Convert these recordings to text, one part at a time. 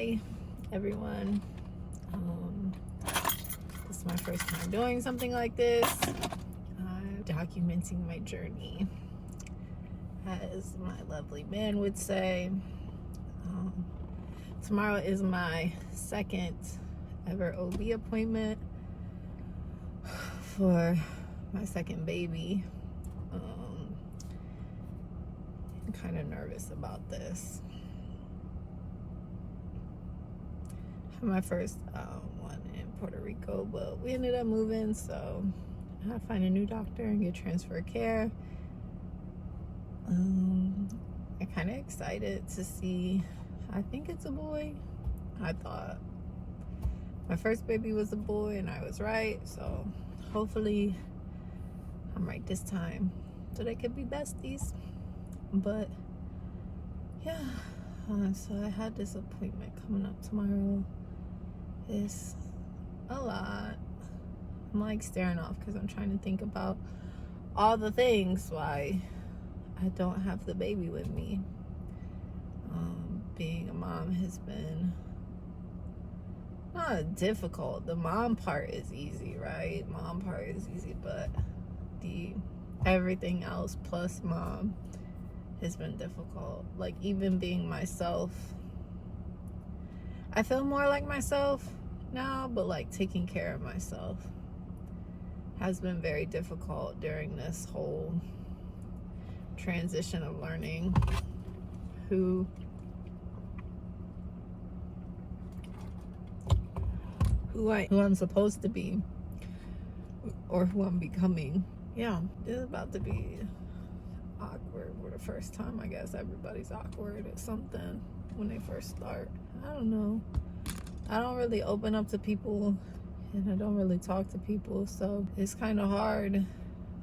Hi everyone. This is my first time doing something like this. I'm documenting my journey, as my lovely man would say. Tomorrow is my second ever OB appointment for my second baby. I'm kind of nervous about this. My first one in Puerto Rico, but we ended up moving, so I had to find a new doctor and get transfer care. I'm kind of excited to see. I think it's a boy. I thought my first baby was a boy and I was right, so hopefully I'm right this time so they could be besties. But yeah, so I had this appointment coming up tomorrow. It's a lot. I'm like staring off because I'm trying to think about all the things why I don't have the baby with me. Being a mom has been not difficult. The mom part is easy, right? Mom part is easy, but the everything else plus mom has been difficult. Like even being myself, I feel more like myself now, but like taking care of myself has been very difficult during this whole transition of learning who I'm supposed to be or who I'm becoming. Yeah, it's about to be awkward for the first time. I guess everybody's awkward at something when they first start. I don't know. I don't really open up to people and I don't really talk to people, so it's kind of hard.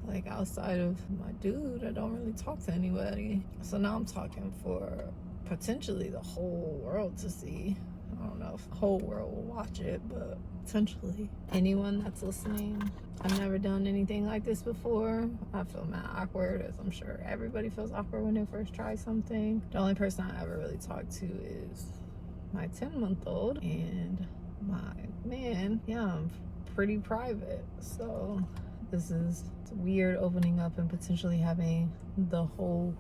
Like outside of my dude, I don't really talk to anybody. So now I'm talking for potentially the whole world to see. I don't know if the whole world will watch it, but potentially. Anyone that's listening, I've never done anything like this before. I feel mad awkward, as I'm sure everybody feels awkward when they first try something. The only person I ever really talked to is my 10-month-old, and my man, yeah, I'm pretty private. So it's weird opening up and potentially having the whole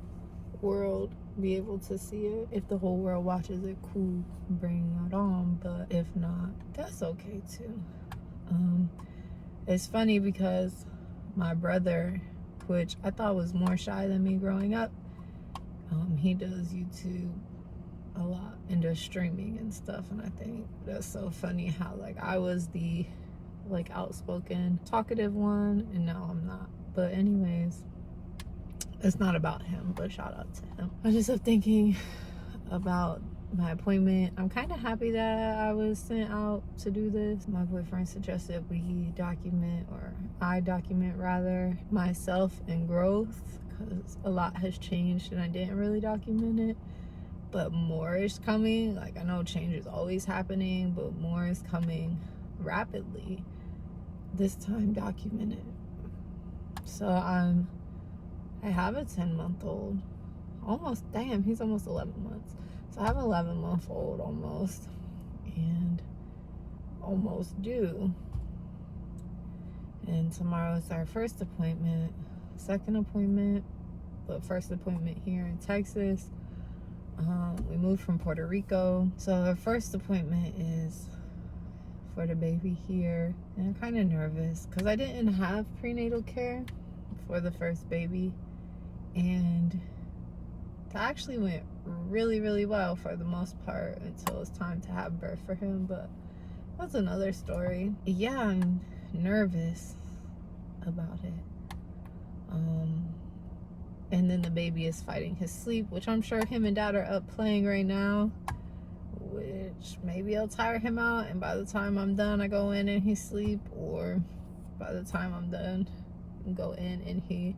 world be able to see it. If the whole world watches it, cool, bring it on. But if not, that's okay too. It's funny because my brother, which I thought was more shy than me growing up, he does YouTube a lot and does streaming and stuff, and I think that's so funny how like I was the like outspoken talkative one and now I'm not. But anyways, it's not about him, but shout out to him. I just kept thinking about my appointment. I'm kind of happy that I was sent out to do this. My boyfriend suggested we document, or I document rather, myself and growth, because a lot has changed and I didn't really document it. But more is coming. Like I know change is always happening, but more is coming rapidly. This time documented. So I have a 10-month-old. Almost, damn, he's almost 11 months. So I have an 11-month-old almost, and almost due. And tomorrow is our first appointment, second appointment, but first appointment here in Texas. We moved from Puerto Rico, so our first appointment is for the baby here, and I'm kind of nervous because I didn't have prenatal care for the first baby, and that actually went really, really well for the most part until it's time to have birth for him, but that's another story. Yeah, I'm nervous about it. And then the baby is fighting his sleep, which I'm sure him and dad are up playing right now, which maybe I'll tire him out, and by the time I'm done I go in and he's asleep, or by the time I'm done and go in and he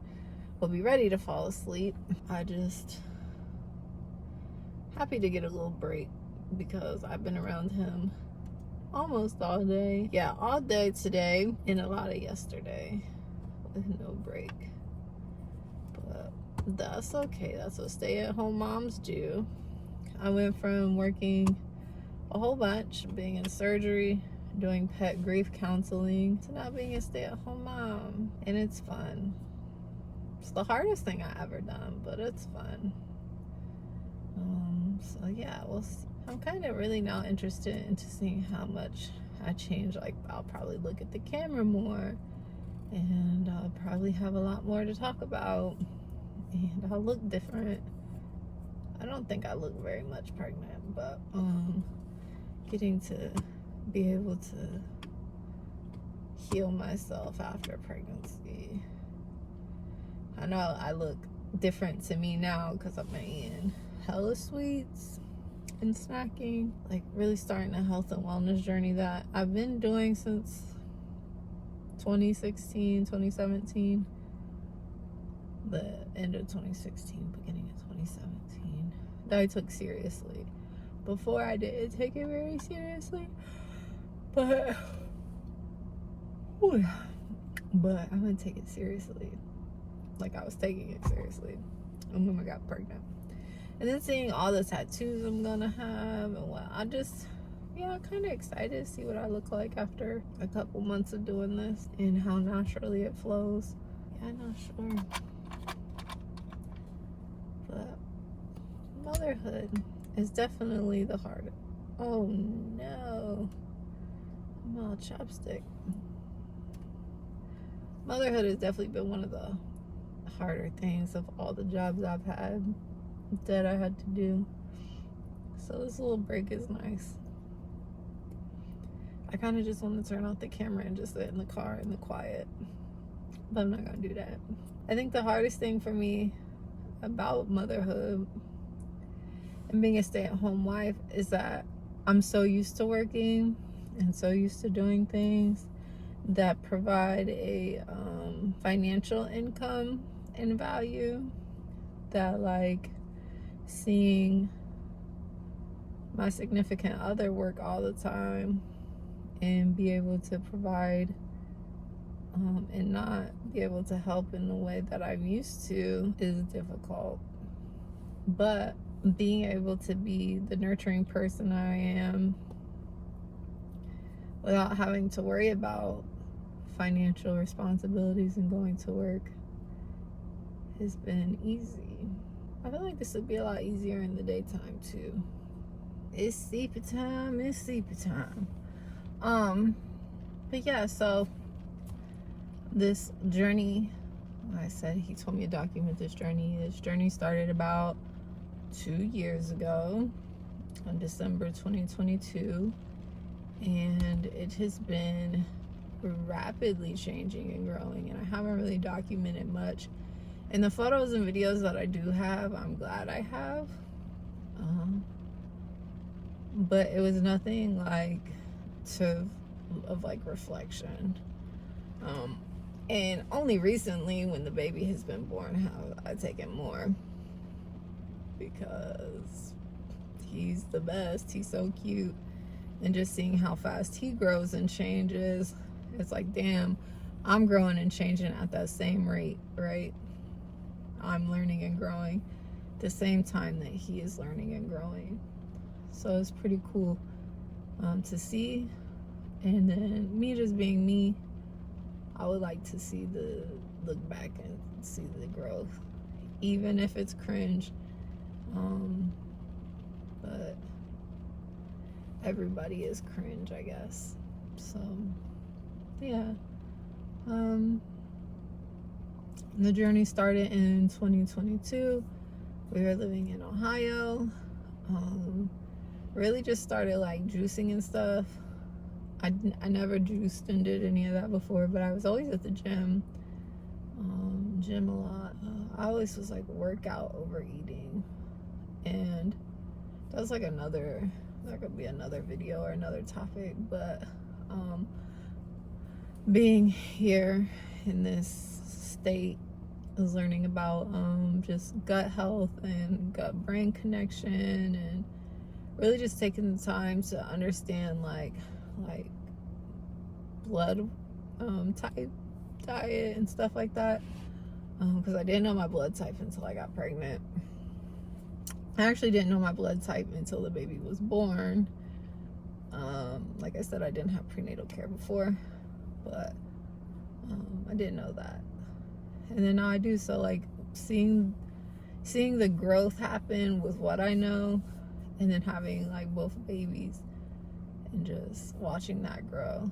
will be ready to fall asleep. I just happy to get a little break because I've been around him almost all day. Yeah, all day today and a lot of yesterday with no break. But that's okay. That's what stay-at-home moms do. I went from working a whole bunch, being in surgery, doing pet grief counseling, to now being a stay-at-home mom. And it's fun. It's the hardest thing I ever done, but it's fun. So yeah, I'm kind of really now interested into seeing how much I change. Like, I'll probably look at the camera more, and I'll probably have a lot more to talk about, and I'll look different. I don't think I look very much pregnant, but getting to be able to heal myself after pregnancy. I know I look different to me now because I'm eating hella sweets and snacking, like really starting a health and wellness journey that I've been doing since 2016, 2017, the end of 2016, beginning of 2017, that I took seriously. Before, I didn't take it very seriously, but I wouldn't take it seriously like I was taking it seriously, and when I got pregnant. And then seeing all the tattoos I'm gonna have, and what I'm kind of excited to see what I look like after a couple months of doing this and how naturally it flows. Yeah, I'm not sure. But motherhood is definitely the hardest. Oh no, I'm all chopstick. Motherhood has definitely been one of the harder things of all the jobs I've had that I had to do. So this little break is nice. I kind of just want to turn off the camera and just sit in the car in the quiet, but I'm not gonna do that. I think the hardest thing for me about motherhood and being a stay-at-home wife is that I'm so used to working and so used to doing things that provide a financial income and value, that like seeing my significant other work all the time and be able to provide and not be able to help in the way that I'm used to is difficult. But being able to be the nurturing person I am without having to worry about financial responsibilities and going to work has been easy. I feel like this would be a lot easier in the daytime too. It's sleepy time, it's sleepy time. But yeah, so this journey, like I said, he told me to document this journey. This journey started about 2 years ago on December 2022, and it has been rapidly changing and growing, and I haven't really documented much. And the photos and videos that I do have, I'm glad I have, but it was nothing like of like reflection. And only recently, when the baby has been born, have I taken more, because he's the best. He's so cute, and just seeing how fast he grows and changes, it's like, damn, I'm growing and changing at that same rate, right? I'm learning and growing the same time that he is learning and growing. So it's pretty cool to see. And then me just being me, I would like to look back and see the growth, even if it's cringe. But everybody is cringe, I guess. So yeah. The journey started in 2022. We were living in Ohio. Really just started like juicing and stuff. I never juiced and did any of that before, but I was always at the gym a lot. I always was like workout overeating, and that was like that could be another video or another topic. But being here in this state, I was learning about just gut health and gut brain connection, and really just taking the time to understand like blood type diet and stuff like that, because I didn't know my blood type until I got pregnant. I actually didn't know my blood type until the baby was born, Like I said, I didn't have prenatal care before, but I didn't know that. And then now I do. So like seeing the growth happen with what I know, and then having like both babies and just watching that grow.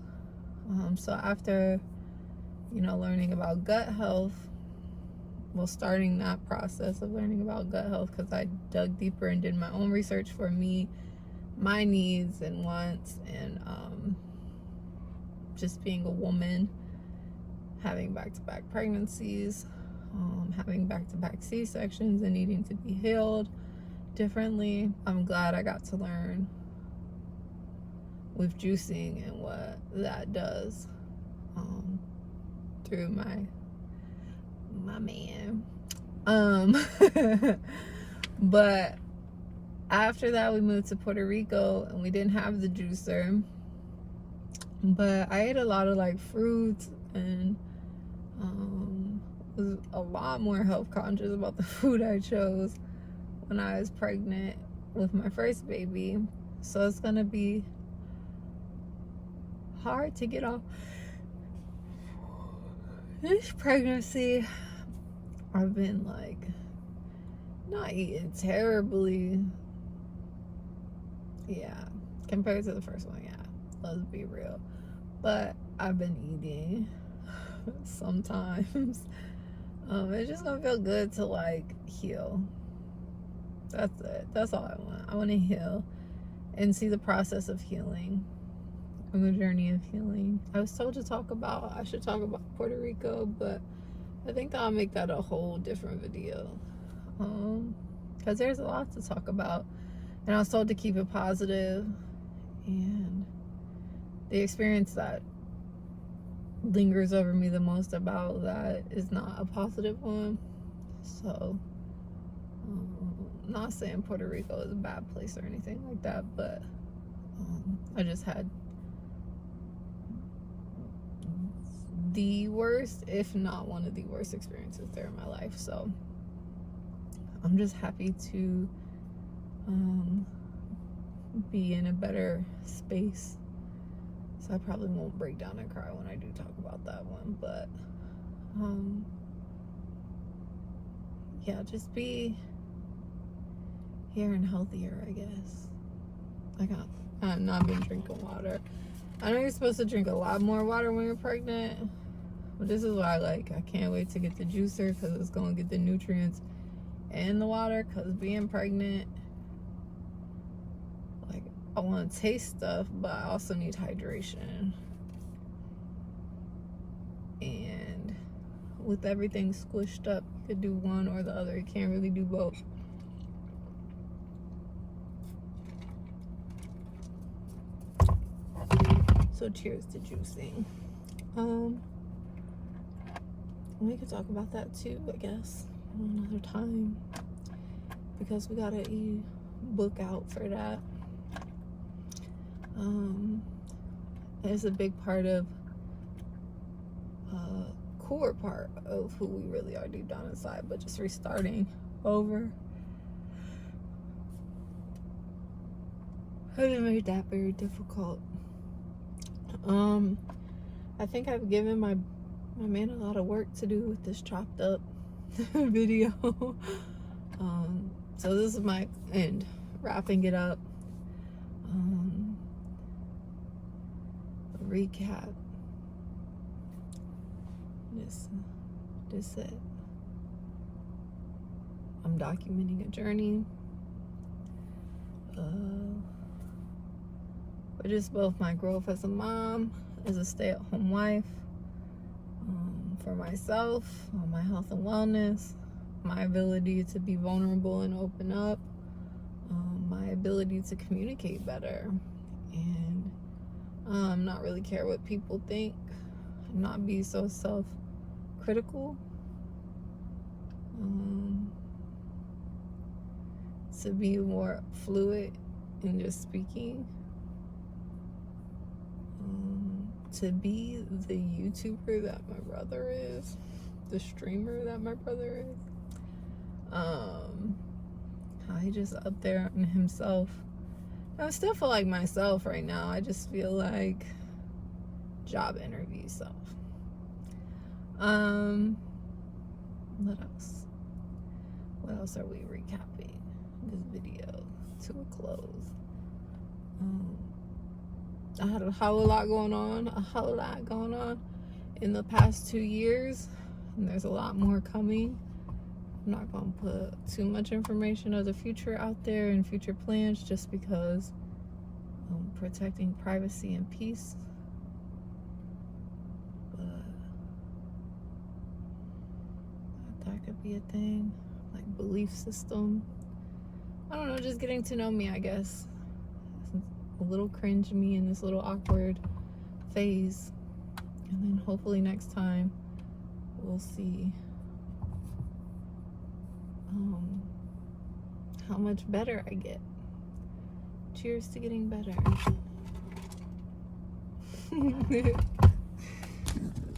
So after, learning about gut health, starting that process of learning about gut health, because I dug deeper and did my own research for me, my needs and wants, and just being a woman, having back-to-back pregnancies, having back-to-back C-sections and needing to be healed differently. I'm glad I got to learn with juicing and what that does through my man. But after that, we moved to Puerto Rico and we didn't have the juicer, but I ate a lot of like fruits and was a lot more health conscious about the food I chose when I was pregnant with my first baby. So it's gonna be hard to get off this pregnancy. I've been like not eating terribly, compared to the first one, let's be real, but I've been eating sometimes. It's just gonna feel good to like heal. That's it. That's all I want. I want to heal and see the process of healing and the journey of healing. I was told I should talk about Puerto Rico, but I think that I'll make that a whole different video, because there's a lot to talk about, and I was told to keep it positive, and the experience that lingers over me the most about that is not a positive one. So not saying Puerto Rico is a bad place or anything like that, but I just had the worst, if not one of the worst experiences there in my life. So I'm just happy to be in a better space. So I probably won't break down and cry when I do talk about that one, but just be here and healthier, I guess. I've not been drinking water. I know you're supposed to drink a lot more water when you're pregnant, but this is why I can't wait to get the juicer, because it's going to get the nutrients in the water, because being pregnant, I want to taste stuff, but I also need hydration. And with everything squished up, you could do one or the other. You can't really do both. So cheers to juicing. We could talk about that too, I guess, another time, because we got an e-book out for that. It's a big part of core part of who we really are deep down inside, but just restarting over hasn't made that very difficult. I think I've given my man a lot of work to do with this chopped up video. So this is my end, wrapping it up. Recap. This it. I'm documenting a journey. But just both my growth as a mom, as a stay-at-home wife, for myself, my health and wellness, my ability to be vulnerable and open up, my ability to communicate better, and not really care what people think, not be so self-critical, to be more fluid in just speaking, to be the YouTuber that my brother is, the streamer that my brother is. How he just up there on himself, I still feel like myself right now. I just feel like job interview stuff. What else? What else are we recapping this video to a close? I had a whole lot going on in the past 2 years, and there's a lot more coming. I'm not going to put too much information of the future out there and future plans, just because protecting privacy and peace. But that could be a thing, like belief system. I don't know, just getting to know me, I guess. A little cringe me in this little awkward phase, and then hopefully next time we'll see how much better I get. Cheers to getting better.